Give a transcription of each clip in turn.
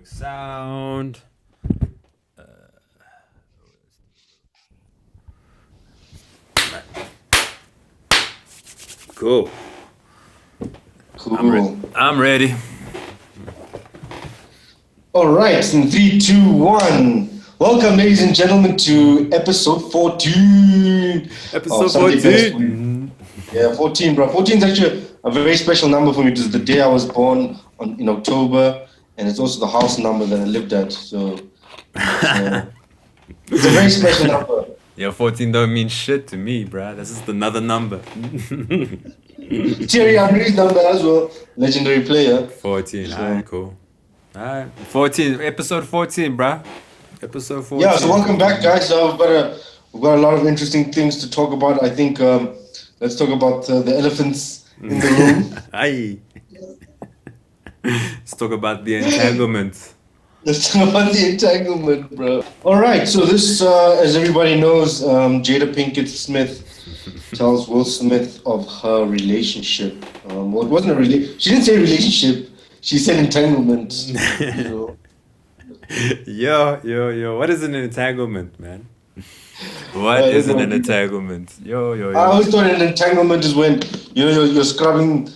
Sound. Cool. Cool. I'm ready. All right, in 3, 2, 1. Welcome, ladies and gentlemen, to episode 14. Episode Sunday Best 14. Week. Yeah, 14, bro. 14 is actually a very special number for me. It was the day I was born in October, and it's also the house number that I lived at. So it's a very special number. Yeah, 14 don't mean shit to me, bruh. That's just another number. Thierry Henry's number as well. Legendary player. 14, alright, cool. Alright, 14, episode 14, bruh. Episode 14. Yeah, so welcome back, guys. We've got a lot of interesting things to talk about. I think let's talk about the elephants in the room. Aye. Let's talk about the entanglement. Let's talk about the entanglement, bro. All right, so this, as everybody knows, Jada Pinkett Smith tells Will Smith of her relationship. Well, it wasn't a she didn't say relationship. She said entanglement. You know. Yo. What is an entanglement, man? What is an entanglement? Yo. I always thought an entanglement is when you're scrubbing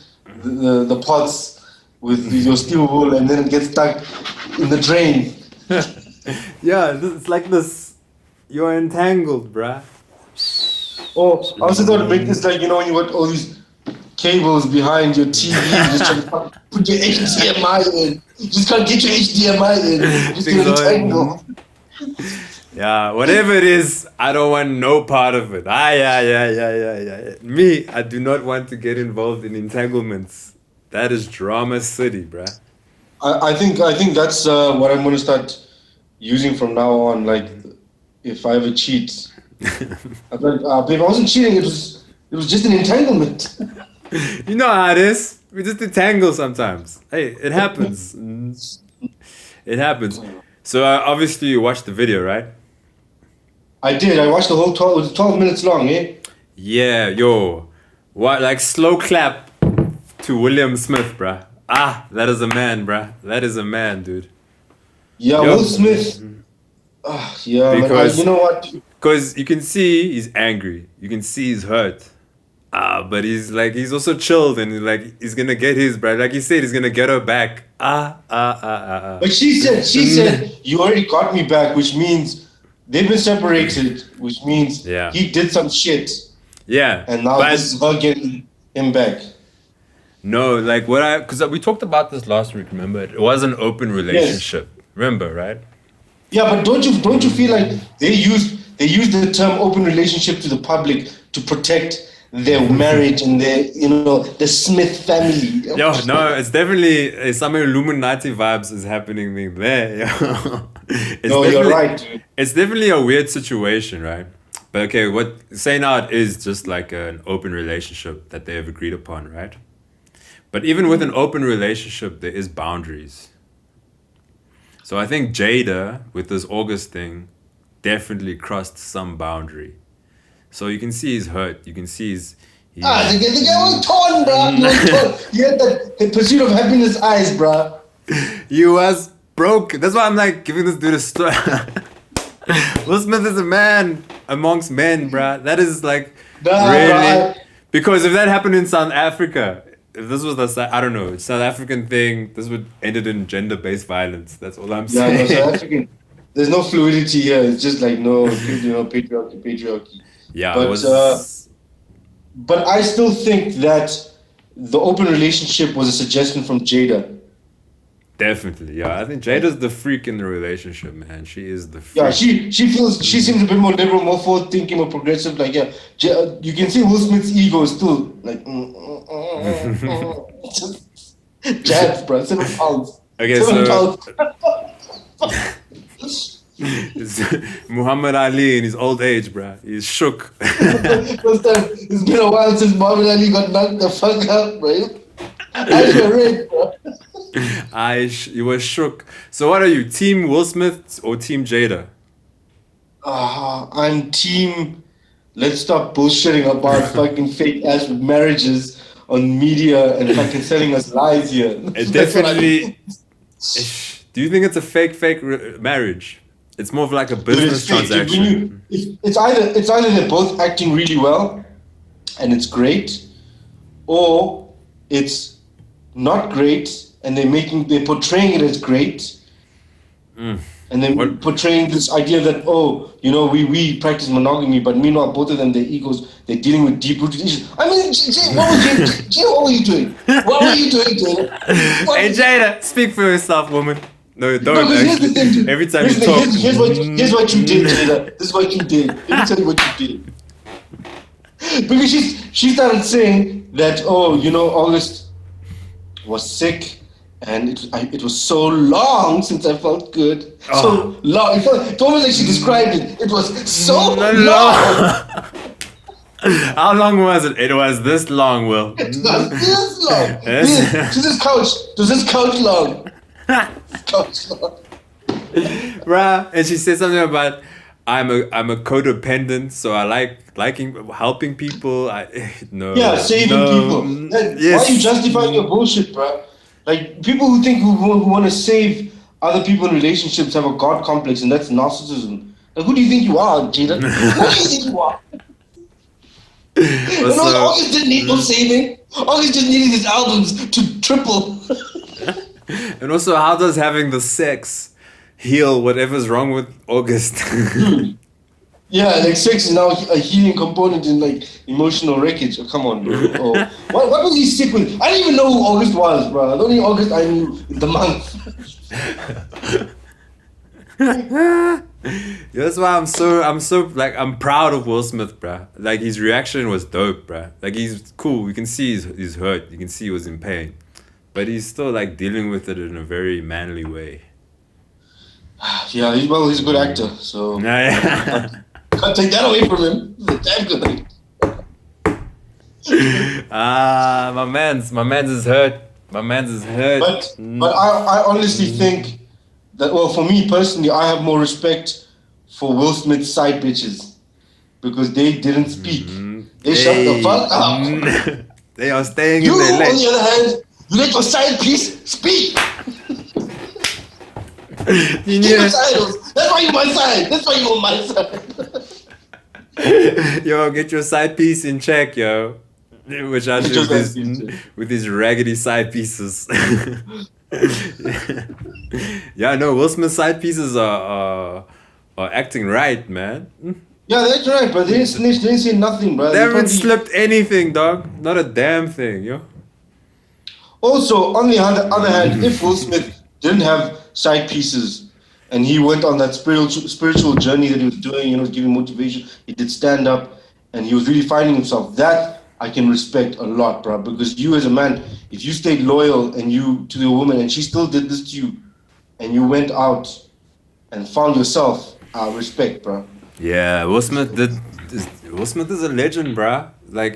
the pots with your steel wool and then it gets stuck in the drain. Yeah, it's like this. You're entangled, bruh. Oh, I also thought to make this like, when you got all these cables behind your TV, you just try to put your HDMI in. You just can't get your HDMI in. Just get entangled. Yeah, whatever it is, I don't want no part of it. Yeah. Me, I do not want to get involved in entanglements. That is drama city, bruh. I think that's what I'm going to start using from now on. Like, if I ever cheat, I'm like, babe, I wasn't cheating. It was just an entanglement. You know how it is. We just entangle sometimes. Hey, it happens. It happens. So obviously you watched the video, right? I did. I watched the whole 12. It was 12 minutes long, eh? Yeah, yo. What, like slow clap to William Smith, bruh. Ah, that is a man, bruh. That is a man, dude. Yeah, Yo. Will Smith. Yeah, Because you know what? Because you can see he's angry. You can see he's hurt. But he's also chilled and he's gonna get his, bruh. Like he said, he's gonna get her back. But she said, you already got me back, which means they've been separated, which means he did some shit. Yeah. And now this is her getting him back. No, like because we talked about this last week, remember? It was an open relationship. Yes. Remember, right? Yeah, but don't you feel like they used the term open relationship to the public to protect their marriage and their, the Smith family? No, it's definitely some Illuminati vibes is happening there. No, you're right, dude. It's definitely a weird situation, right? But okay, what saying out is just like an open relationship that they have agreed upon, right? But even with an open relationship, there is boundaries. So I think Jada, with this August thing, definitely crossed some boundary. So you can see he's hurt. You can see the guy was torn, bro. He was torn. He had the pursuit of happiness eyes, bro. He was broke. That's why I'm like giving this dude a story. Will Smith is a man amongst men, bro. That is like really... Because if that happened in South Africa... If this was I don't know, South African thing, this would ended in gender-based violence. That's all I'm saying. Yeah, no, South African. There's no fluidity here. It's just like patriarchy. Yeah, but I still think that the open relationship was a suggestion from Jada. Definitely, yeah. I think Jada's the freak in the relationship, man. She is the freak. Yeah, she seems a bit more liberal, more forward-thinking, more progressive. Like, yeah, you can see Will Smith's ego is still like, jabs, bro. 7 pounds. Okay, 7 pounds. It's Muhammad Ali in his old age, bro. He's shook. It's been a while since Muhammad Ali got knocked the fuck out, bro. Eyes were red, bro. You were shook. So what are you, Team Will Smith or Team Jada? I'm Team. Let's stop bullshitting about fucking fake ass marriages on media and fucking selling us lies here. It definitely. Do you think it's a fake marriage? It's more of like a business Dude, it's fake. transaction. It's either they're both acting really well, and it's great, or it's not great, and they're portraying it as great, and then What? portraying this idea that we practice monogamy, but meanwhile both of them, their egos, they're dealing with deep rooted issues. I mean, what were you doing? What were you doing, Jada? Hey Jada, speak for yourself, woman. No, don't. No, 'cause here's the thing, dude. Every time Here's you the- talk, here's what you did, Jada. This is what you did. Let me tell you what you did. Because she started saying that August was sick, and it was so long since I felt good. So long. It's almost like she described it. It was so long. How long was it? It was this long, Will. It was this long. Yes. To this couch long. Couch long. Bruh. And she said something about I'm a codependent, so I like helping people. Yeah, saving people. Yes. Why are you justifying your bullshit, bro? Like, people who want to save other people in relationships have a god complex, and that's narcissism. Like, who do you think you are, Jada? Who do you think you are? August didn't need no saving. August just needed his albums to triple. And also, how does having the sex heal whatever's wrong with August? Yeah, like sex is now a healing component in like emotional wreckage. Oh, come on, bro. Oh, what was he sick with? I didn't even know who August was, bro. The only August I knew the month. Yeah, that's why I'm so like I'm proud of Will Smith, bruh. Like his reaction was dope, bruh. Like he's cool. You can see he's hurt. You can see he was in pain, but he's still like dealing with it in a very manly way. Yeah, he's a good actor, so Yeah. can't take that away from him. He's a damn good actor. My man's is hurt. My man's is hurt. But I honestly think that, well, for me personally, I have more respect for Will Smith's side bitches because they didn't speak. They shut the fuck up. They are staying You, in their on lane. the other hand, you let your side piece speak. You Keep your know, titles. That's why you're my side. That's why you're on my side. yo, get your side piece in check, yo. Which I do with these raggedy side pieces. Yeah, no, Will Smith's side pieces are acting right, man. Yeah, that's right, but they didn't snitch. They didn't say nothing, bro. They haven't slipped anything, dog. Not a damn thing, yo. Also, on the other hand, if Will Smith didn't have side pieces and he went on that spiritual journey that he was doing, giving motivation, he did stand up and he was really finding himself, that I can respect a lot, bro. Because you as a man, if you stayed loyal to the woman and she still did this to you and you went out and found yourself, respect, bro. Yeah, Will Smith is a legend, bruh. Like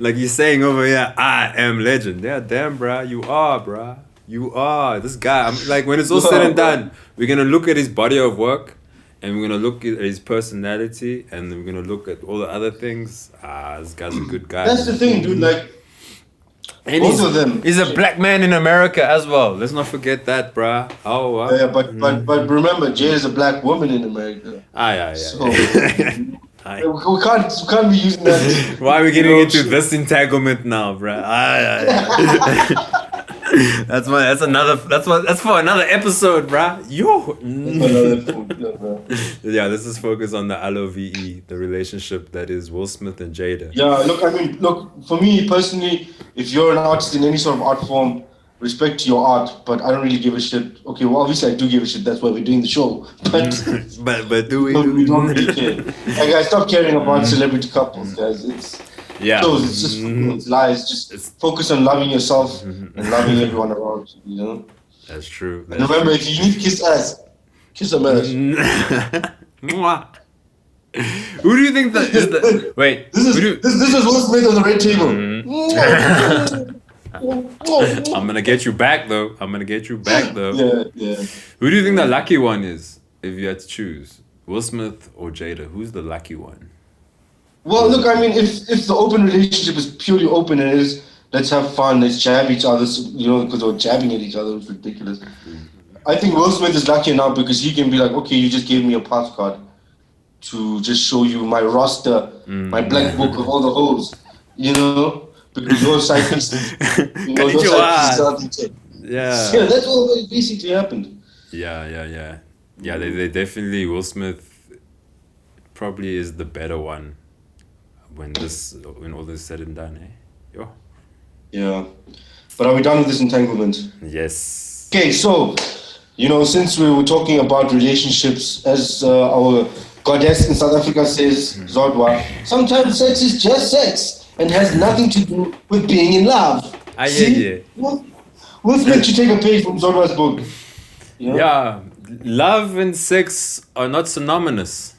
like he's saying over here, I am legend. Yeah, damn, bruh, you are, bruh. You are this guy. I'm like, when it's all said and done, we're gonna look at his body of work, and we're gonna look at his personality, and we're gonna look at all the other things. This guy's a good guy. That's the thing, dude. Like, and both of them. He's a black man in America as well. Let's not forget that, bruh. Oh, wow. Yeah, but remember, Jada is a black woman in America. Yeah. So, we can't be using that. Why are we getting into this entanglement now, bruh? That's for another episode, bruh. Yo. Yeah, let's just focus on the LOVE, the relationship that is Will Smith and Jada. Yeah, look, for me personally, if you're an artist in any sort of art form, respect to your art, but I don't really give a shit. Okay, well, obviously I do give a shit. That's why we're doing the show. But do we? We don't really care. Like, I stop caring about celebrity couples, guys. It's just it's lies. Just focus on loving yourself and loving everyone around you. That's true. And remember, if you need to kiss ass, kiss some ass. Who do you think that is the? Wait, this is Will Smith on the red table. I'm gonna get you back though. Yeah. Who do you think the lucky one is if you had to choose? Will Smith or Jada? Who's the lucky one? Well, look, I mean, if the open relationship is purely open and it is let's have fun, let's jab each other, because they were jabbing at each other. It was ridiculous. I think Will Smith is lucky now because he can be like, okay, you just gave me a pass card to just show you my roster, my black book of all the hoes, because your side pieces, your side pieces. Yeah. Yeah, that's what basically happened. Yeah. They definitely, Will Smith probably is the better one when all this is said and done, eh? Yo. Yeah. But are we done with this entanglement? Yes. Okay, so, since we were talking about relationships, as our goddess in South Africa says, Zodwa, sometimes sex is just sex and has nothing to do with being in love. Yeah. Will Smith should take a page from Zodwa's book. Yeah, love and sex are not synonymous.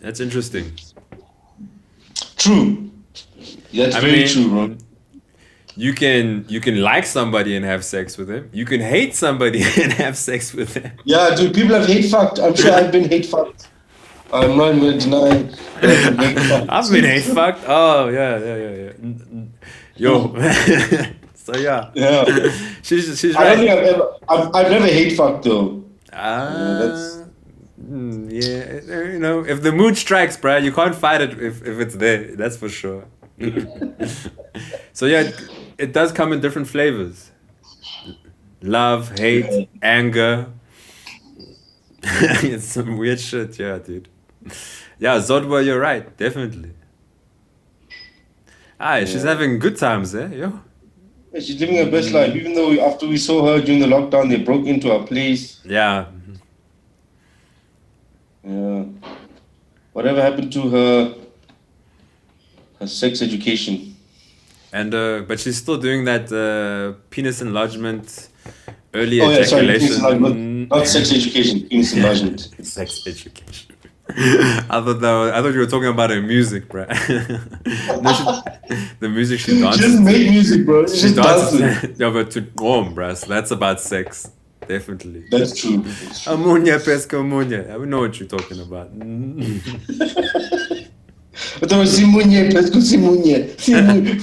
That's interesting. True. That's very true, bro. You can like somebody and have sex with them. You can hate somebody and have sex with them. Yeah, dude, people have hate fucked. I'm sure I've been hate fucked. I'm not going to deny that I've been hate fucked. Oh, yeah. Yo. So yeah. She's right. I don't think I've never hate fucked though. If the mood strikes, bruh, you can't fight it if it's there. That's for sure. So yeah, it does come in different flavors. Love, hate, anger. It's some weird shit, yeah, dude. Yeah, Zodwa, you're right, definitely. She's having good times, eh? Yo. Yeah, she's living her best life, even though after we saw her during the lockdown, they broke into her place. Yeah. Yeah. Whatever happened to her sex education? And but she's still doing that penis enlargement, early ejaculation. Sorry, penis enlargement, not sex education, penis enlargement. Sex education. I thought you were talking about her music, bro. The music she dances. She doesn't make music, bro. She dances. Yeah, but to warm, bro. So that's about sex, definitely. That's true. Ammonia, pesca, ammonia. I know what you're talking about. But there was Simunye, pesco Simunye.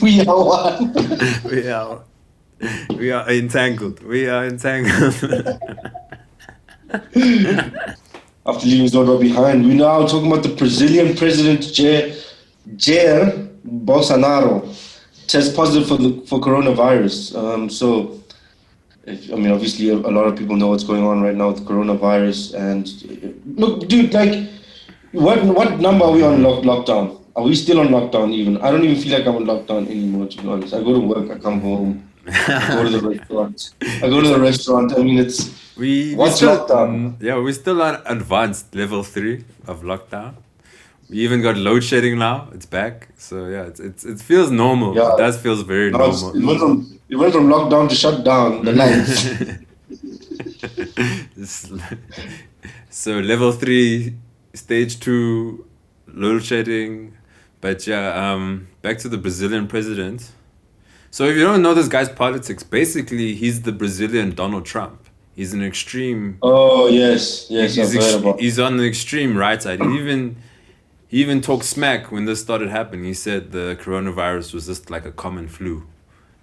We are one. We are entangled. After leaving Zodwa behind, we're now talking about the Brazilian president Jair Bolsonaro test positive for coronavirus. Obviously, a lot of people know what's going on right now with coronavirus. And look, dude, like, what number are we on lockdown? Are we still on lockdown even? I don't even feel like I'm on lockdown anymore, to be honest. I go to work, I come home, I go to the restaurant. I mean, it's... What's lockdown? Yeah, we're still on advanced level 3 of lockdown. We even got load shedding now. It's back. So yeah, it feels normal. Yeah, it does feels very normal. It went from lockdown to shut down the lights. So level 3, stage 2, load shedding. But yeah, back to the Brazilian president. So if you don't know this guy's politics, basically he's the Brazilian Donald Trump. He's an extreme. Oh yes, I've heard about. He's on the extreme right side. He even talked smack when this started happening. He said the coronavirus was just like a common flu,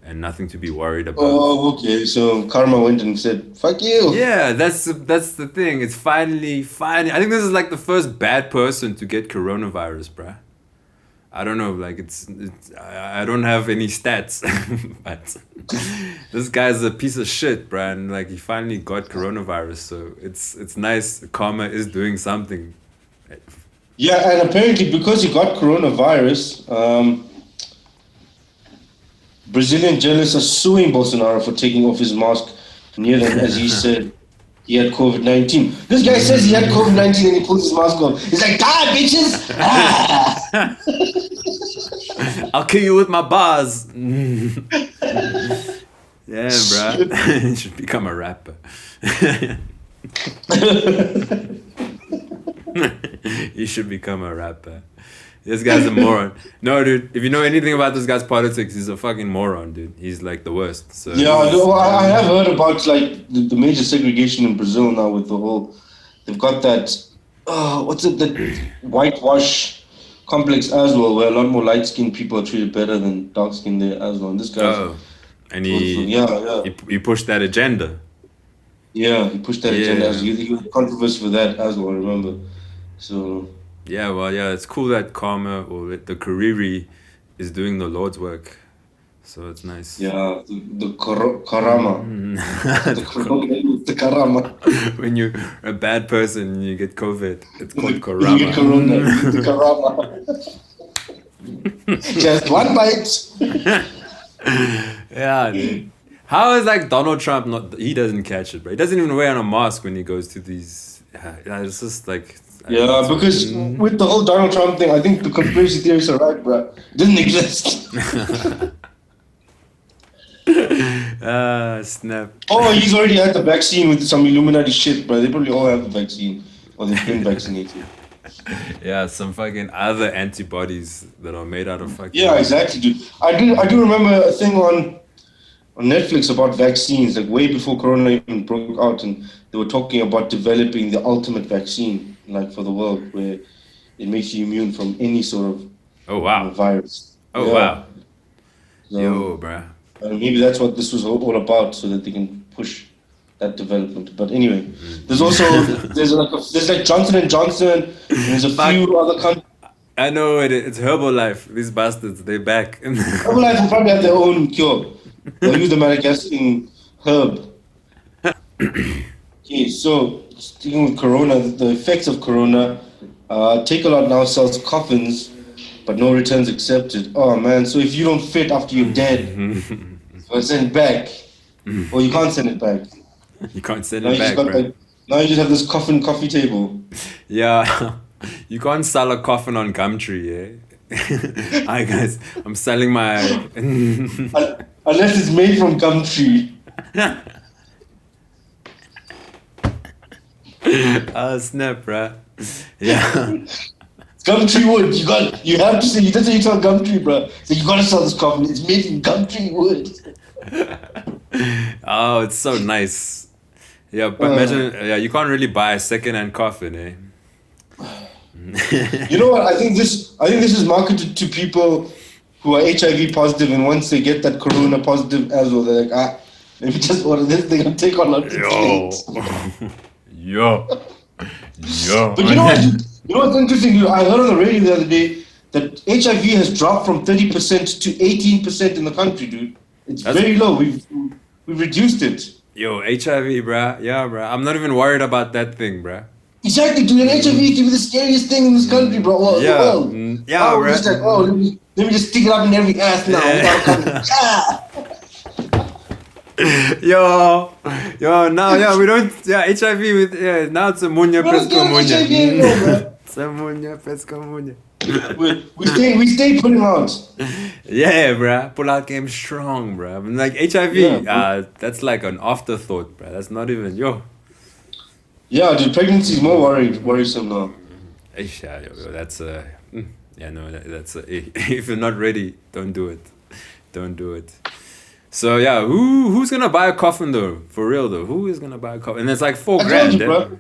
and nothing to be worried about. Oh, okay. So karma went and said, "Fuck you." Yeah, that's the thing. It's finally. I think this is like the first bad person to get coronavirus, bruh. I don't know, like I don't have any stats, but this guy's a piece of shit, bruh, and like he finally got coronavirus, so it's nice. Karma is doing something. Yeah, and apparently because he got coronavirus, Brazilian journalists are suing Bolsonaro for taking off his mask near them, as he said he had COVID-19. This guy says he had COVID-19 and he pulls his mask off. He's like, "Die, bitches!" I'll kill you with my bars. Yeah, bro. You should become a rapper. You should become a rapper. This guy's a moron. No, dude, if you know anything about this guy's politics, he's a fucking moron, dude. He's like the worst. So yeah, I have heard about like the major segregation in Brazil now with the whole... They've got that... what's it? The whitewash complex as well, where a lot more light-skinned people are treated better than dark-skinned there as well. And this guy's Oh, and yeah, he pushed that agenda. yeah, he pushed that agenda as Yeah. he was controversial for that as well. Remember, so Yeah, well, yeah, it's cool that Karma or the Kariri is doing the Lord's work. So it's nice. yeah, karama, the karama. When you're a bad person and you get COVID, it's called You get corona, Karama. the karama. Just one bite. Yeah, dude. How is like Donald Trump not? He doesn't catch it, bro. He doesn't even wear a mask when he goes to these. Yeah, it's just like. Yeah, because with the whole Donald Trump thing, I think the conspiracy theories are right, bro. It doesn't exist. Snap. Oh, he's already had the vaccine with some Illuminati shit, bro. They probably all have the vaccine, or they've been vaccinated. Yeah, some fucking other antibodies that are made out of fucking. Yeah, exactly, dude. I do remember a thing on Netflix about vaccines, like way before Corona even broke out, and they were talking about developing the ultimate vaccine, like for the world, where it makes you immune from any sort of Oh wow. virus. Oh Yeah. wow. So, Yo, bruh. maybe that's what this was all about, so that they can push that development. But anyway, there's also there's like Johnson and Johnson, and there's a few other countries. I know it's Herbalife. These bastards, they back. Herbalife will probably have their own cure. They'll use the Madagascan herb. Okay, so sticking with Corona, the effects of Corona, Take A Lot now sells coffins, but no returns accepted. Oh man, so if you don't fit after you're dead, send it back. Or you can't send it back. You can't send Now it you just back, got bro. like, now you just have this coffin coffee table. Yeah. You can't sell a coffin on Gumtree, yeah? Hi guys, I'm selling my. Unless it's made from gum tree. Oh snap, bruh. Yeah. Gum tree wood. You have to say, that's how you tell gum tree, bro. So you gotta sell this coffin. It's made from gum tree wood. Oh, it's so nice. Yeah, but imagine, yeah, you can't really buy a second-hand coffin, eh? You know what? I think this is marketed to people who are HIV positive, and once they get that Corona positive as well, they're like, let me just order this thing and take on it. Yo. But you know what? You know what's interesting? I heard on the radio the other day that HIV has dropped from 30% to 18% in the country, dude. It's very low. We've reduced it. Yo, HIV, bruh. Yeah, bruh. I'm not even worried about that thing, bruh. Exactly, dude. And HIV used to be the scariest thing in this country, bro. Well, Yeah. the world. Yeah, we're just like, let me just stick it up in every ass now. Yo, now, yeah, we don't, yeah, HIV with, yeah, now it's a munya pesco munya. It's a munya pesco munya. We stay putting out. Yeah, bruh. Pull out game strong, bruh. I'm like HIV, that's like an afterthought, bruh. That's not even, yo. Yeah, dude, pregnancy is more worrisome now. Yeah, that's yeah, no, that's if you're not ready, don't do it. Don't do it. So yeah, who's gonna buy a coffin though? For real though, who is gonna buy a coffin? And it's like $4,000. I told you, bro.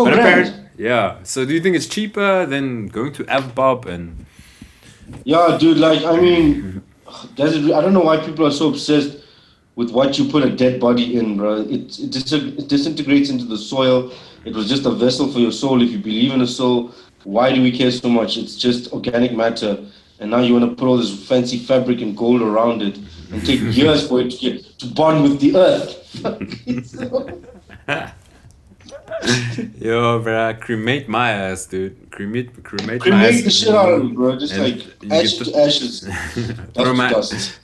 $4,000. Yeah. So do you think it's cheaper than going to Avbob and? Yeah, dude. Like, I mean, I don't know why people are so obsessed with what you put a dead body in, bro. It disintegrates into the soil. It was just a vessel for your soul. If you believe in a soul, why do we care so much? It's just organic matter. And now you want to put all this fancy fabric and gold around it and take years for it to bond with the earth. Yo, bro, cremate my ass, dude. Cremate my ass. Cremate the shit out of it, bro. Just And like you ashes get to ashes.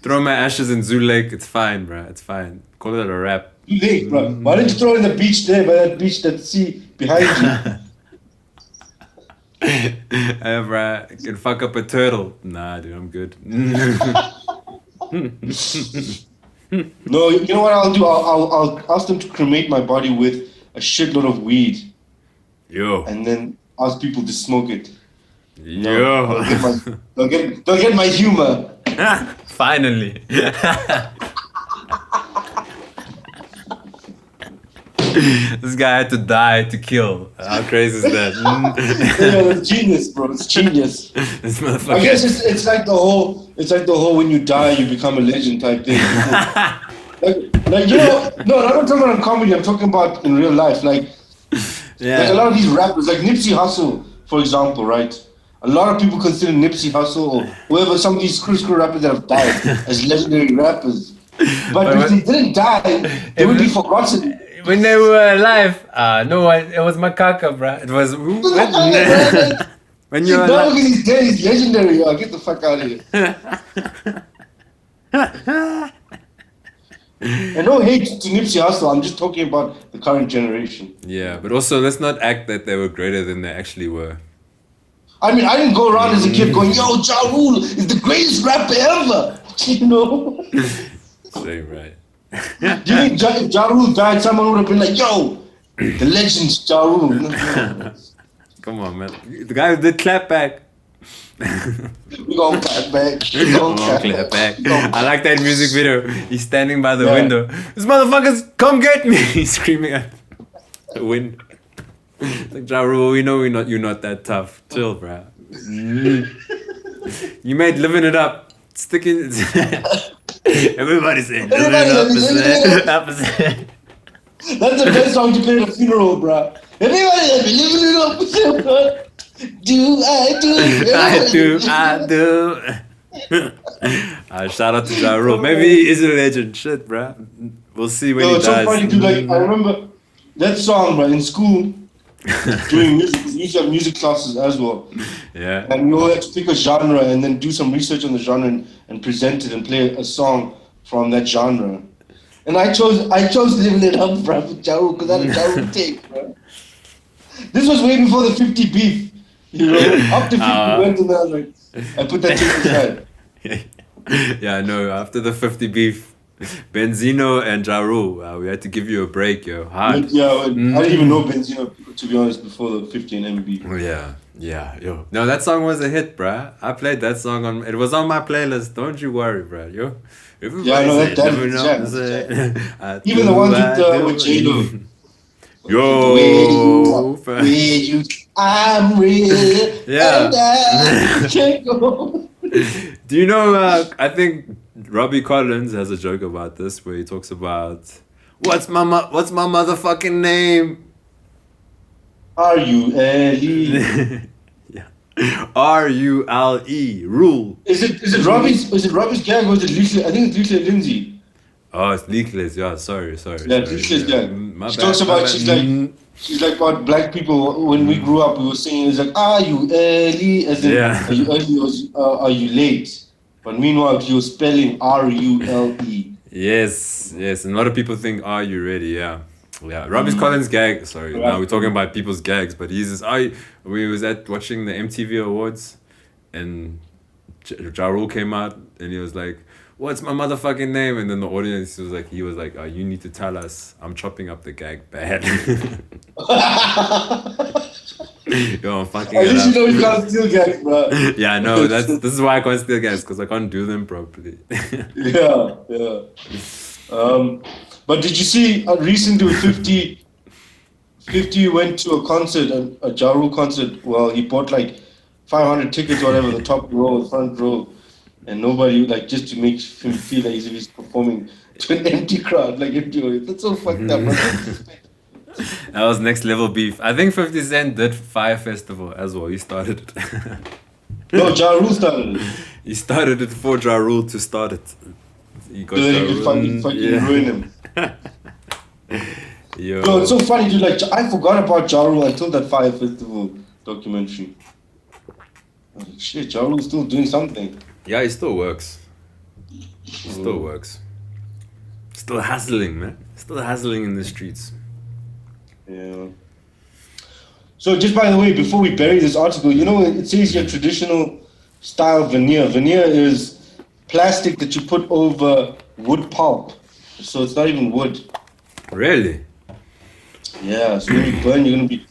throw my ashes in Zoo Lake. It's fine, bro. It's fine. Call it a wrap. You think, bro? Why don't you throw it in the beach there, by that beach that sea behind you? Hey, bro, I can fuck up a turtle. Nah, dude, I'm good. No, you know what I'll do? I'll ask them to cremate my body with a shitload of weed, Yo. and then ask people to smoke it. Yo. They'll get my humor. Finally. This guy had to die to kill. How crazy is that? Yeah, it's genius, bro. It's genius. This motherfucker. I guess it's like the whole when you die you become a legend type thing. like no, I'm not talking about in comedy. I'm talking about in real life. Like a lot of these rappers, like Nipsey Hussle, for example, right? A lot of people consider Nipsey Hussle or whoever, some of these screw rappers that have died as legendary rappers. But if they didn't die, they would be forgotten. When they were alive, no, it was Makaka, bro. It was when you're alive. No, because he's dead, he's legendary. Yo. Get the fuck out of here. And no hate to Nipsey Hussle, I'm just talking about the current generation. Yeah, but also let's not act that they were greater than they actually were. I mean, I didn't go around as a kid going, yo, Ja Rule is the greatest rapper ever. You know? Same, right. Do you think if Ja Rule died, someone would have been like, yo, the legend's Ja Rule. Come on, man. The guy who did clap back. We gonna clap back. We gonna clap back. I like that music video. He's standing by the window. This motherfuckers, come get me! He's screaming at the window. It's like, Ja Rule, we know you're not that tough. Chill, bro. You made living it up. Sticking. Everybody's saying living it up. That's the best song to play at a funeral, bro. Everybody's living it up. Do I do? I do. Shout out to Ja Rule. Maybe he is a legend. Shit, bro. We'll see when he dies. It's so funny, dude. Like, I remember that song, bro, in school. Doing music, we used to have music classes as well. Yeah. And we all had to pick a genre and then do some research on the genre and present it and play a song from that genre. And I chose Living It Up, bro, with Ja Rule, because I had a Ja Rule take, bro. This was way before the 50 beef. You know, after 50 went and I was like, I put that tape aside. Yeah, no, after the 50 beef, Benzino and Ja Rule, we had to give you a break, yo. Hard. Yeah, I didn't even know Benzino, to be honest, before the 50 and MB. Oh, yeah, yo. No, that song was a hit, bruh. I played that song it was on my playlist. Don't you worry, bruh, yo. Yeah, I know that is even the ones with Jada. Yo, I'm real. Yeah. And I can't go. Do you know, I think Robbie Collins has a joke about this where he talks about, what's my motherfucking name? R-U-L-E. Yeah. R-U-L-E. Rule. Is it Robbie's gag or is it Lisa? I think it's Lisa Lindsay. Oh, it's Leakless, yeah, sorry. Yeah, Lisa's gag. She talks about, she's like about black people. When we grew up, we were saying, it's like, are you early? As in, are you early or are you late? But meanwhile, he was spelling R-U-L-E. Yes, and a lot of people think, are you ready? Yeah. Robbie Collins' gag, sorry, now we're talking about people's gags, but we was watching the MTV Awards, and Ja Rule came out, and he was like, what's my motherfucking name? And then the audience was like, oh, you need to tell us. I'm chopping up the gag bad. Yo, I'm fucking At least you know you can't steal gags, bro. Yeah, I know. This is why I can't steal gags, because I can't do them properly. Yeah. But did you see recently with 50 went to a concert, a Ja Rule concert? Well, he bought like 500 tickets or whatever, the top row, the front row. And nobody, like, just to make him feel like he's performing to an empty crowd, like, that's so fucked up, bro. That was next level beef. I think 50 Cent did Fire Festival as well. He started it. No, Ja Rule started it. He started it for Ja Rule to start it. He got so then he could fucking ruin him. Yo. No, it's so funny, dude. Like, I forgot about Ja Rule until that Fire Festival documentary. Like, shit, Ja Rule's still doing something. Yeah, he still works. Still hustling, man. Still hustling in the streets. Yeah. So just by the way, before we bury this article, you know, it says your traditional style veneer. Veneer is plastic that you put over wood pulp. So it's not even wood. Really? Yeah, so when you burn, you're going to be...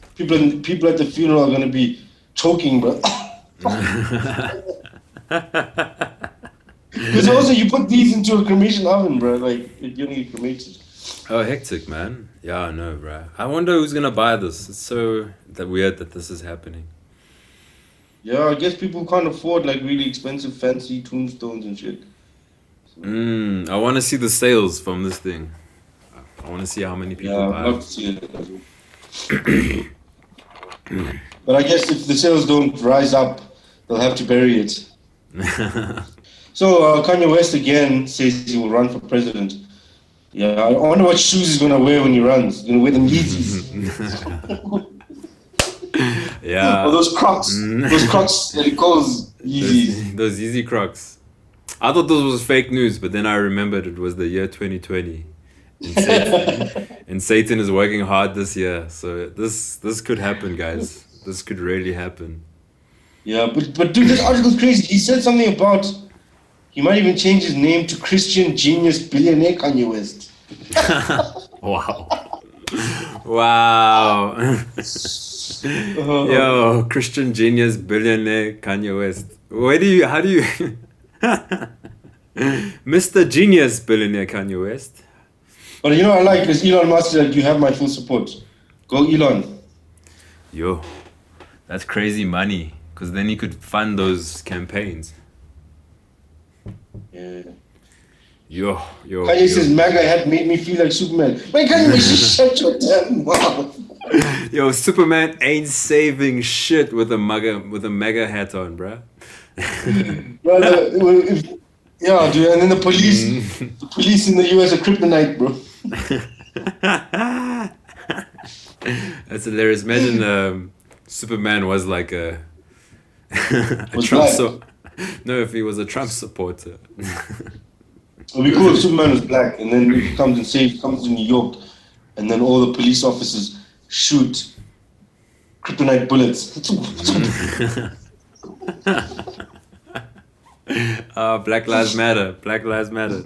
People at the funeral are going to be choking, bro. Because also you put these into a cremation oven, bro. Like, you're gonna get cremated. Oh, hectic, man. Yeah, I know, bruh. I wonder who's gonna buy this. It's so that weird that this is happening. Yeah, I guess people can't afford like really expensive, fancy tombstones and shit. So, I want to see the sales from this thing. I want to see how many yeah, people I'd buy love to see it as well. But I guess if the sales don't rise up, they'll have to bury it. it. So Kanye West again says he will run for president. Yeah, I wonder what shoes he's gonna wear when he runs. He's gonna wear them Yeezys. Or Yeah. those Crocs that he calls Yeezys. Those easy crocs. I thought this was fake news, but then I remembered it was the year 2020. And Satan is working hard this year. So this could happen, guys. This could really happen. Yeah, but dude, this article's crazy. He said something about he might even change his name to Christian Genius Billionaire Kanye West. Wow. Wow. Yo, Christian genius billionaire Kanye West. How do you Mr. Genius billionaire Kanye West? But you know what I like is Elon Musk said, you have my full support. Go Elon. Yo, that's crazy money. Because then he could fund those campaigns. Yeah. Yo. Kanye says MAGA hat made me feel like Superman. Man, Kanye, just shut your damn mouth. Yo, Superman ain't saving shit with a mega hat on, bruh. Brother, yeah, dude, and then the police in the US are kryptonite, bro. That's hilarious. Imagine Superman was like a Was Trump black. no, if he was a Trump supporter. It'd be cool if Superman was black and then he comes to New York, and then all the police officers shoot kryptonite bullets. Black Lives Matter. Black Lives Matter.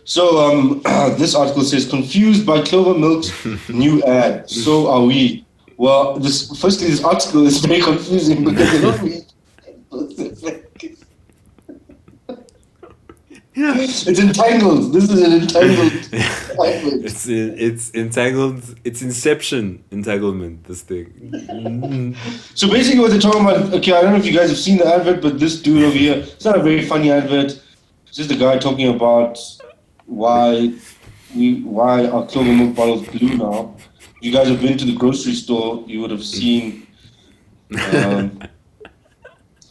So this article says, confused by Clover Milk's new ad. So are we. Well, this article is very confusing because they don't read. It's entangled. This is an entangled. It's entangled. It's entanglement. This thing. So basically, what they're talking about. Okay, I don't know if you guys have seen the advert, but this dude over here. It's not a very funny advert. It's just a guy talking about why our Clover milk bottles blue now. If you guys have been to the grocery store, you would have seen.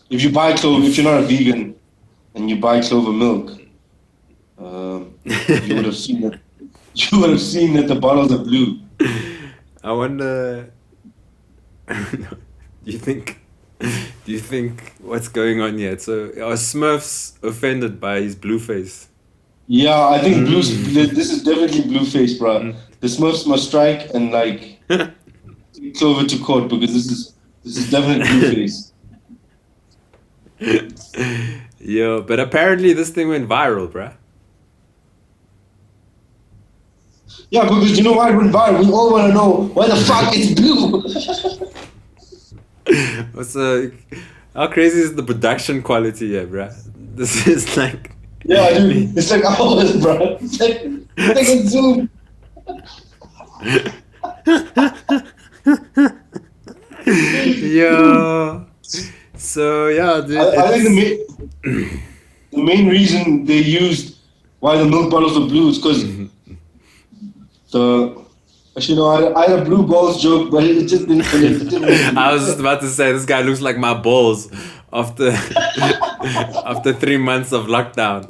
If you're not a vegan, and you buy Clover milk, you would have seen that. You would have seen that the bottles are blue. I wonder. Do you think what's going on here? So are Smurfs offended by his Blueface? Yeah, I think this is definitely Blueface, bro. The Smurfs must strike and like take Clover to court because this is definitely Blueface. Yo, but apparently this thing went viral, bruh. Yeah, because you know why it went viral? We all want to know why the fuck it's blue. How crazy is the production quality here, bruh? This is like. Yeah, dude, it's like ours, bro. It's like a Zoom. Yo. So yeah, dude. I think the main reason they used why the milk bottles are blue is because actually no, I had a blue balls joke, but it just didn't connect. I was just about to say this guy looks like my balls after 3 months of lockdown.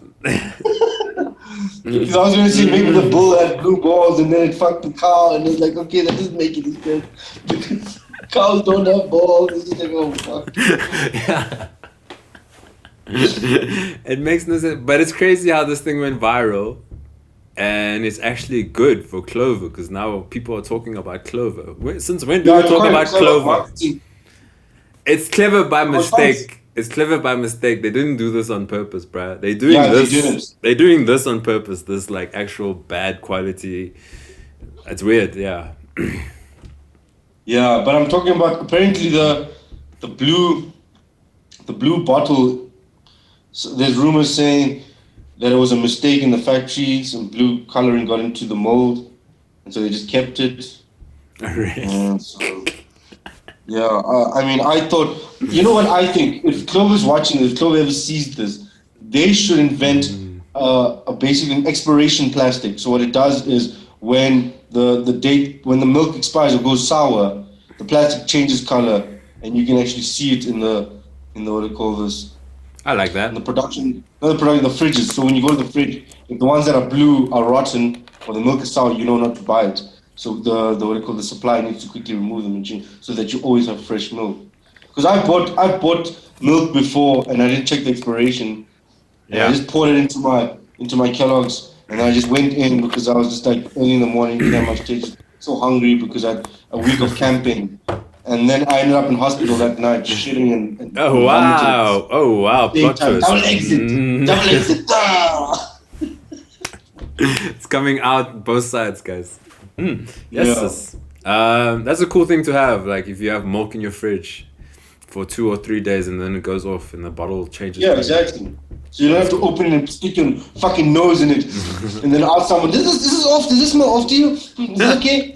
Because I was gonna say maybe the bull had blue balls and then it fucked the cow, and it's like, okay, that doesn't make any sense because cows don't have balls. It's just like, oh fuck. Yeah. It makes no sense, but it's crazy how this thing went viral, and it's actually good for Clover because now people are talking about Clover. Since when do we talk about Clover? Marketing. It's clever by mistake. It's clever by mistake. They didn't do this on purpose, bruh. They're doing this. They didn't. They're doing this on purpose. This like actual bad quality. It's weird, yeah. Yeah, but I'm talking about apparently the blue bottle. So there's rumors saying that it was a mistake in the factory. Some blue coloring got into the mold, and so they just kept it. Really? And so, yeah, I mean, I thought, you know what I think? If Clover's watching this, if Clover ever sees this, they should invent basically an expiration plastic. So what it does is when when the milk expires or goes sour, the plastic changes color, and you can actually see it in the what do you call this? I like that. In the production, not the production, the fridges. So when you go to the fridge, if the ones that are blue are rotten or the milk is sour, you know not to buy it. So the what do you call the supplier needs to quickly remove them and change, so that you always have fresh milk. Because I bought milk before and I didn't check the expiration. And I just poured it into my Kellogg's, and I just went in because I was just like early in the morning, didn't have much taste, so hungry because I had a week of camping. And then I ended up in hospital that night, shitting and Oh wow! Oh wow! Plot twist. Double exit, double exit. It's coming out both sides, guys. Yes, that's a cool thing to have. Like if you have milk in your fridge for 2 or 3 days and then it goes off and the bottle changes. Yeah, exactly. So you don't have to open it and stick your fucking nose in it, and then ask someone, "This is off. Does this smell off to you? Is it okay?"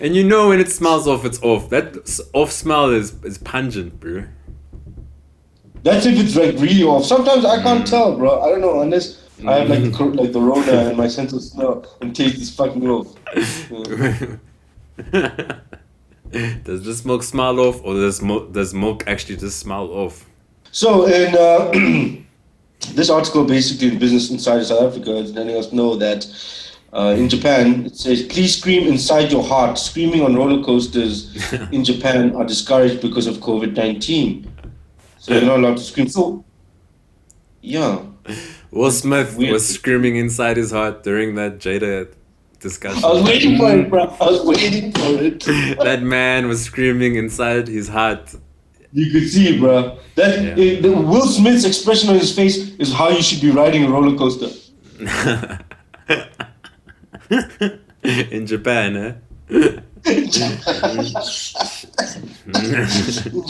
And you know when it smells off, it's off. That off smell is pungent, bro. That's if it's like really off. Sometimes I can't tell, bro. I don't know unless I have like the Rona and my sense of smell and taste is fucking off. Yeah. Does this milk smell off, or does milk actually just smell off? So in this article, basically in Business Insider South Africa, is letting us know that in Japan, it says, "Please scream inside your heart. Screaming on roller coasters in Japan are discouraged because of COVID-19. So you're not allowed to scream." So, yeah. Will Smith was screaming inside his heart during that Jada discussion. I was waiting for it, bro. I was waiting for it. That man was screaming inside his heart. You could see, bro. The Will Smith's expression on his face is how you should be riding a roller coaster. In Japan, eh? In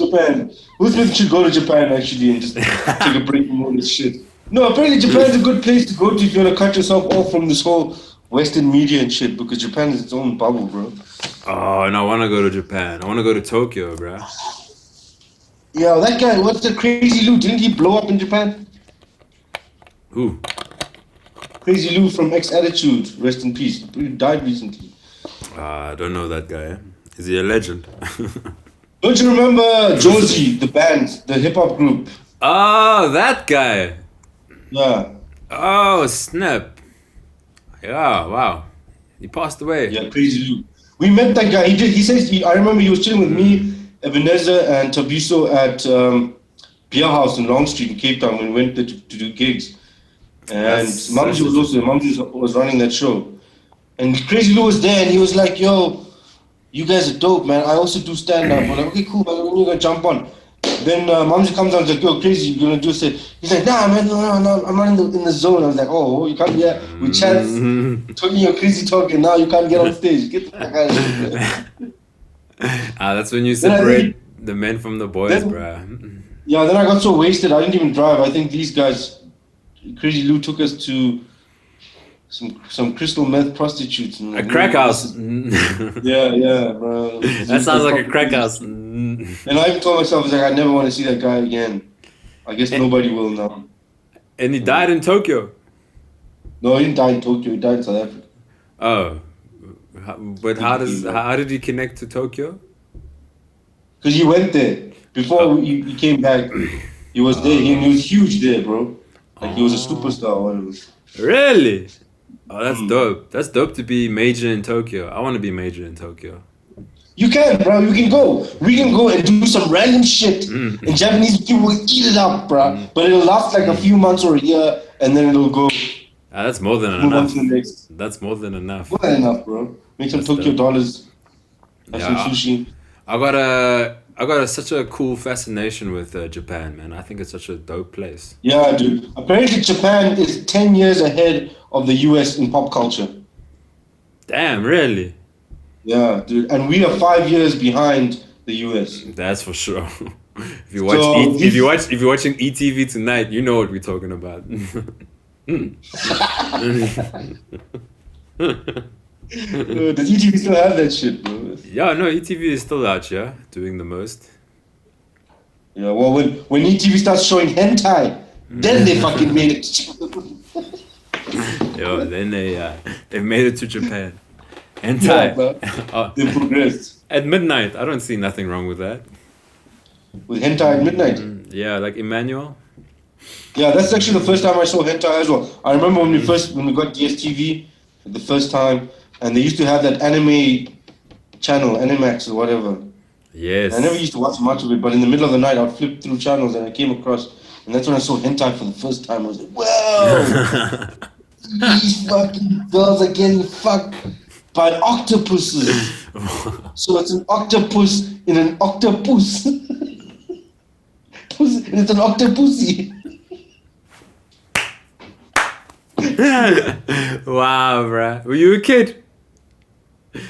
Japan. Will Smith should go to Japan actually and just take a break from all this shit. No, apparently Japan's a good place to go to if you want to cut yourself off from this whole Western media and shit, because Japan is its own bubble, bro. Oh, and I want to go to Japan. I want to go to Tokyo, bro. Yeah, that guy, what's the Crazy Lou? Didn't he blow up in Japan? Who? Crazy Lou from X Attitude, rest in peace. He died recently. I don't know that guy. Is he a legend? Don't you remember Josie, the band, the hip hop group? Oh, that guy. Yeah. Oh, snap. Yeah, wow. He passed away. Yeah, Crazy Lou. We met that guy. He says, I remember he was chilling with me, Ebenezer, and Tabiso at Beer House in Long Street in Cape Town when we went there to do gigs. And Mamji was also there. Mamji was running that show. And Crazy Lou was there and he was like, "Yo, you guys are dope, man. I also do stand-up." I'm like, "Okay, cool, man. When you gonna jump on?" Then Mamji comes out and is like, "Yo, Crazy, you gonna do it?" He's like, "Nah, man, no, I'm not in the zone." I was like, "Oh, you can't get, we chat, talking your crazy talk, and now you can't get on stage. Get the fuck out of here." That's when you separate the men from the boys, bruh. Yeah, then I got so wasted, I didn't even drive. I think these guys, Crazy Lou took us to some crystal meth prostitutes. And a crack house. Yeah, bro. That sounds like a crack house. And I even told myself, I was like, I never want to see that guy again. I guess nobody will now. And he died in Tokyo. No, he didn't die in Tokyo. He died in South Africa. Oh, but how did he connect to Tokyo? Because he went there before he came back. He was there. He was huge there, bro. Like he was a superstar. Whatever. Really? Oh, that's dope. That's dope to be major in Tokyo. I want to be major in Tokyo. You can, bro. You can go. We can go and do some random shit. And Japanese people will eat it up, bro. But it'll last like a few months or a year, and then it'll go. That's more than enough. That's more than enough. More than enough, bro. Make some Tokyo dollars. Have some sushi. I got such a cool fascination with Japan, man. I think it's such a dope place. Yeah, dude. Apparently, Japan is 10 years ahead of the US in pop culture. Damn, really? Yeah, dude. And we are 5 years behind the US. That's for sure. If you watch, So if you're watching ETV tonight, you know what we're talking about. Does ETV still have that shit, bro? Yeah, no, ETV is still out, yeah, doing the most. Yeah, well, when ETV starts showing hentai, then they fucking made it. Yo, then they made it to Japan. And Yeah, bro. They progressed. At midnight, I don't see nothing wrong with that. With hentai at midnight. Yeah, like Emmanuel. Yeah, that's actually the first time I saw hentai as well. I remember when we got DSTV the first time, and they used to have that anime channel, Animax or whatever. Yes. I never used to watch much of it, but in the middle of the night, I'd flip through channels and I came across, and that's when I saw hentai for the first time. I was like, whoa! These fucking girls are getting fucked by octopuses. So it's an octopus in an octopus. And it's an octopussy. Wow, bruh. Were you a kid?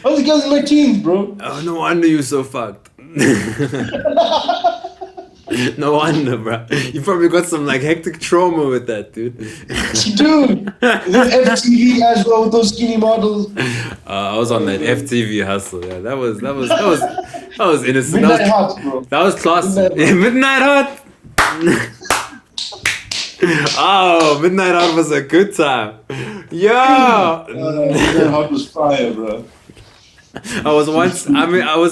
I was in my teens, bro. Oh, no wonder you're so fucked. No wonder, bro. You probably got some like hectic trauma with that, dude. Dude, then FTV as well with those skinny models. I was on that FTV hustle. Yeah, that was innocent. Midnight Hot, bro. That was classic. Midnight Hot. Oh, Midnight Hot was a good time. Yeah. Midnight Hot was fire, bro. I was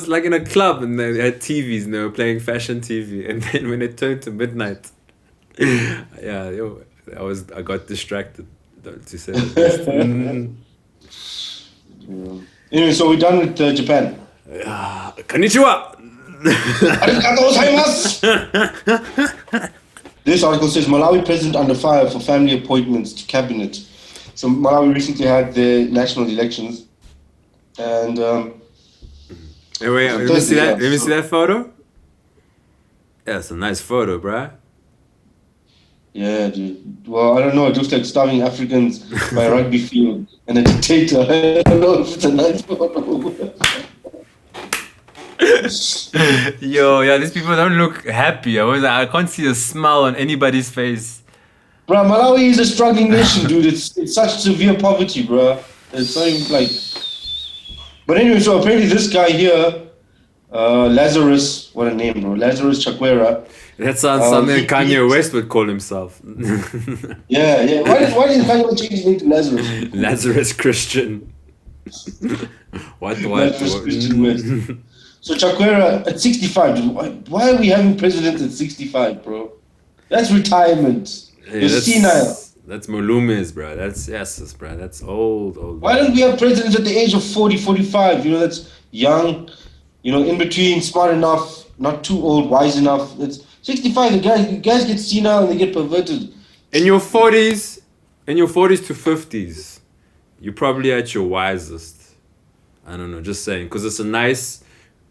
like in a club and they had TVs and they were playing fashion TV, and then when it turned to midnight, I got distracted, to say the least. Anyway, so we're done with Japan. Konnichiwa! Arigatou gozaimasu! This article says Malawi president under fire for family appointments to cabinet. So Malawi recently had their national elections. And hey, wait, let me see that. Let me see that photo. Yeah, it's a nice photo, bruh. Yeah, dude. Well, I don't know. It looks like starving Africans by a rugby field and a dictator. I don't know if it's a nice photo. Yo, yeah, these people don't look happy. I can't see a smile on anybody's face. Bruh, Malawi is a struggling nation, dude. It's such severe poverty, bruh. It's not even like. But anyway, so apparently this guy here, Lazarus, what a name, bro. Lazarus Chakwera. That sounds something Kanye West would call himself. Yeah. Why did Kanye West change his name to Lazarus? Lazarus Christian. What? Lazarus Christian West. So Chakwera at 65, dude, why are we having presidents at 65, bro? That's retirement. You're senile. That's Molumes, bro. That's yes, bro. That's old. Why don't we have presidents at the age of 40, 45? You know, that's young, you know, in between, smart enough, not too old, wise enough. It's 65, the guys get senile and they get perverted. In your 40s to 50s, you're probably at your wisest. I don't know, just saying. Because it's a nice,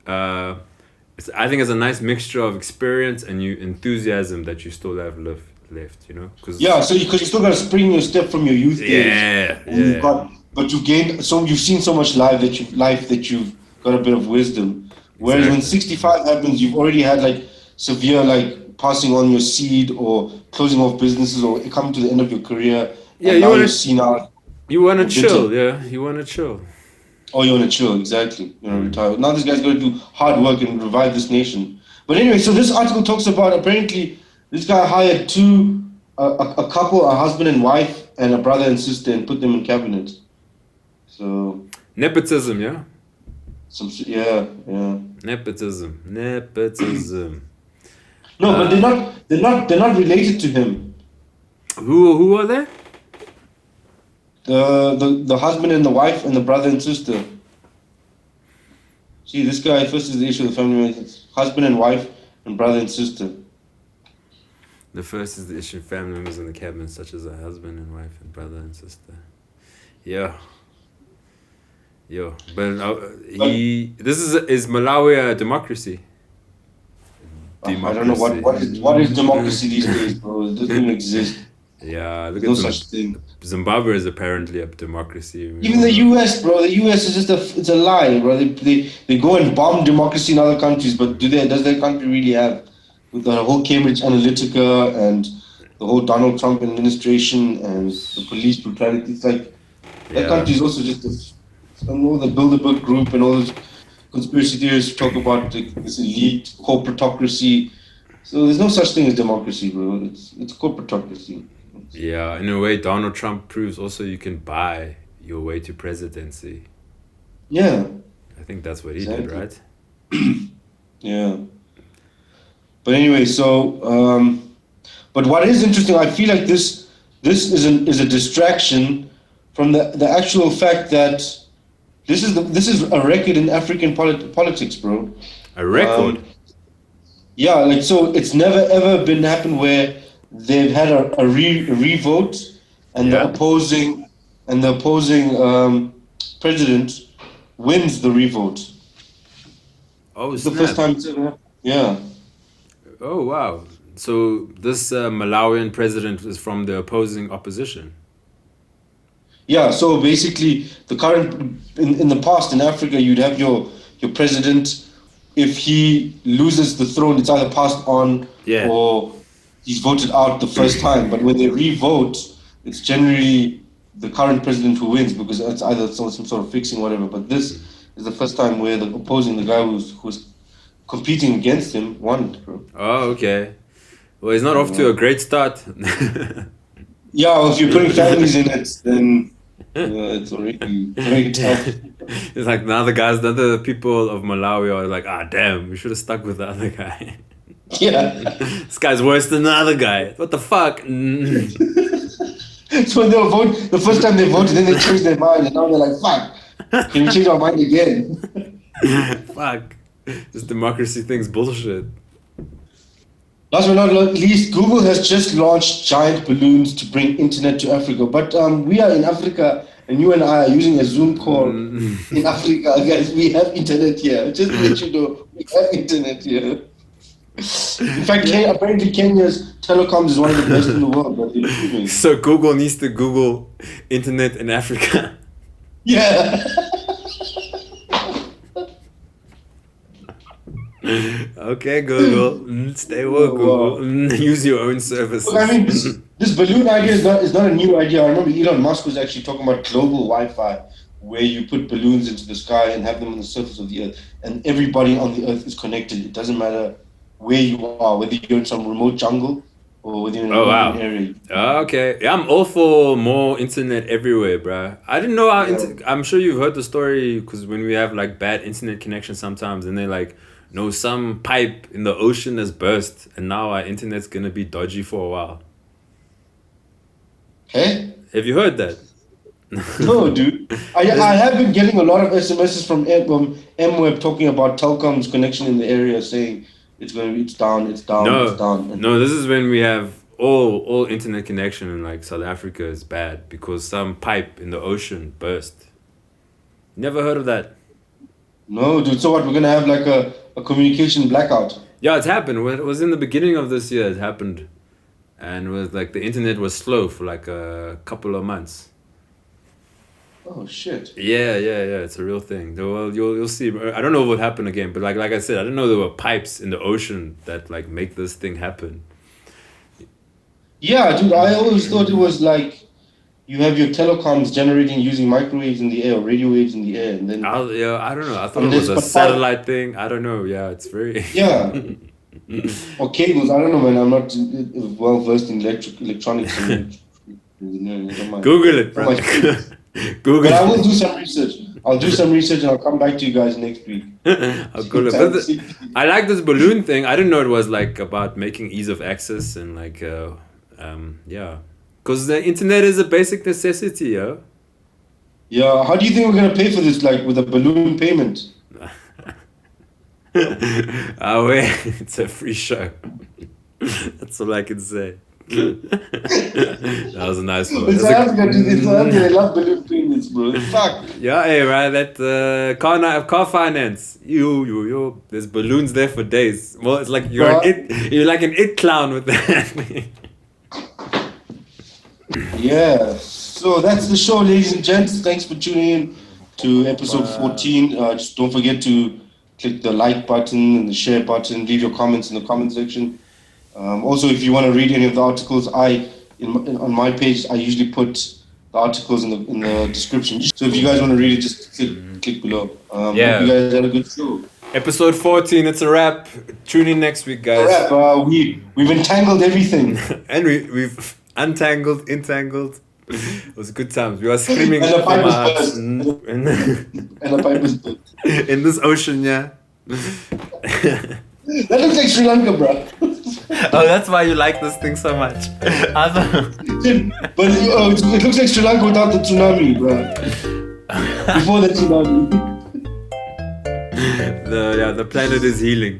I think it's a nice mixture of experience and enthusiasm that you still have left, you know? Because you still got to spring in your step from your youth days. Yeah. But you've gained, you've seen so much life that you've got a bit of wisdom. Whereas when 65 happens, you've already had like severe like passing on your seed or closing off businesses or coming to the end of your career. Yeah, you want to chill. Yeah, you want to chill. Oh, you want to chill, exactly. You know, retire. Now this guy's going to do hard work and revive this nation. But anyway, so this article talks about apparently this guy hired a couple, a husband and wife, and a brother and sister, and put them in cabinet. So nepotism, yeah. Yeah. Nepotism. No, but they're not related to him. Who are they? The husband and the wife and the brother and sister. See, this guy first is the issue of the family. It's husband and wife and brother and sister. The first is the issue of family members in the cabinet, such as a husband and wife and brother and sister. Yeah. But is Malawi a democracy? I don't know what is democracy these days, bro. It doesn't even exist. Yeah, look There's no such thing. Zimbabwe is apparently a democracy. Even the US, bro. The US is it's a lie, bro. They go and bomb democracy in other countries, but does their country really have with the whole Cambridge Analytica and the whole Donald Trump administration and the police brutality. It's like that country is also just I don't know, the Bilderberg group and all those conspiracy theorists talk about this elite corporatocracy. So there's no such thing as democracy, bro. It's corporatocracy. Yeah, in a way, Donald Trump proves also you can buy your way to presidency. Yeah. I think that's what he did, right? Yeah. But anyway, so but what is interesting, I feel like this is a distraction from the actual fact that this is a record in African politics, bro. A record? Yeah, like so it's never ever been happened where they've had a re-vote and the opposing president wins the re-vote. Oh, it's the first time it's ever happened. Yeah. Oh, wow. So this Malawian president is from the opposition. Yeah, so basically the current in the past in Africa you'd have your president, if he loses the throne it's either passed on or he's voted out the first time. But when they re-vote, it's generally the current president who wins because it's either some sort of fixing whatever. But this is the first time where the guy who's competing against him won, bro. Oh, okay. Well, he's not off to a great start. Yeah, well, if you're putting families in it, then it's already tough. It's like now the other people of Malawi are like, damn, we should have stuck with the other guy. Yeah. This guy's worse than the other guy. What the fuck? So when they vote, the first time they voted, then they changed their mind, and now they're like, fuck, can we change our mind again? Fuck. This democracy thing's bullshit. Last but not least, Google has just launched giant balloons to bring internet to Africa. But we are in Africa, and you and I are using a Zoom call in Africa. Guys, we have internet here. Just to let you know, we have internet here. In fact, apparently Kenya's telecoms is one of the best in the world. But they're improving. So Google needs to Google internet in Africa. Yeah. Okay, Google. Stay woke, Google. Use your own services. Look, I mean, this balloon idea is not a new idea. I remember Elon Musk was actually talking about global Wi-Fi, where you put balloons into the sky and have them on the surface of the Earth, and everybody on the Earth is connected. It doesn't matter where you are, whether you're in some remote jungle or whether you're in an urban area. Okay. Yeah, I'm all for more internet everywhere, bruh. I didn't know I'm sure you've heard the story, because when we have like bad internet connection sometimes, and they're like, no, some pipe in the ocean has burst, and now our internet's gonna be dodgy for a while. Hey? Have you heard that? No, dude. I have been getting a lot of SMSs from MWeb talking about Telkom's connection in the area, saying it's down. No, this is when we have all internet connection in like South Africa is bad because some pipe in the ocean burst. Never heard of that? No, dude. So what? We're gonna have like a communication blackout. Yeah, it's happened. It was in the beginning of this year. It happened, and it was like the internet was slow for like a couple of months. Oh shit. Yeah. It's a real thing. Well, you'll see. I don't know what happened again, but like I said, I didn't know there were pipes in the ocean that like make this thing happen. Yeah, dude. I always thought it was like you have your telecoms generating using microwaves in the air, or radio waves in the air, and then. I don't know. I thought it was a satellite thing. I don't know. Yeah, it's very. Yeah. Or cables. I don't know, man. I'm not well versed in electronics. Google it, bro. Google. But I will do some research. I'll do some research and I'll come back to you guys next week. I'll go to I like this balloon thing. I didn't know it was like about making ease of access and like because the internet is a basic necessity, yo. Yeah, how do you think we're gonna pay for this? Like with a balloon payment? It's a free show. That's all I can say. That was a nice one. It's I love balloon payments, bro. Fuck. Yeah, hey, right. That car finance. You. There's balloons there for days. Well, it's like you're like an it clown with that. Yeah. So that's the show, ladies and gents. Thanks for tuning in to episode 14. Just don't forget to click the like button and the share button. Leave your comments in the comment section. Also, if you want to read any of the articles, on my page, I usually put the articles in the description. So if you guys want to read it, just click below. Hope you guys had a good show. Episode 14, it's a wrap. Tune in next week, guys. A wrap. We've entangled everything. And we've entangled. It was good times. We were screaming And the from pipe our is hearts. burst. And the pipe is burst. In this ocean, yeah. That looks like Sri Lanka, bro. Oh, that's why you like this thing so much. But it looks like Sri Lanka without the tsunami, bro. Before the tsunami. The planet is healing.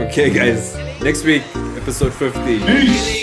Okay, guys. Next week, episode 50. Peace.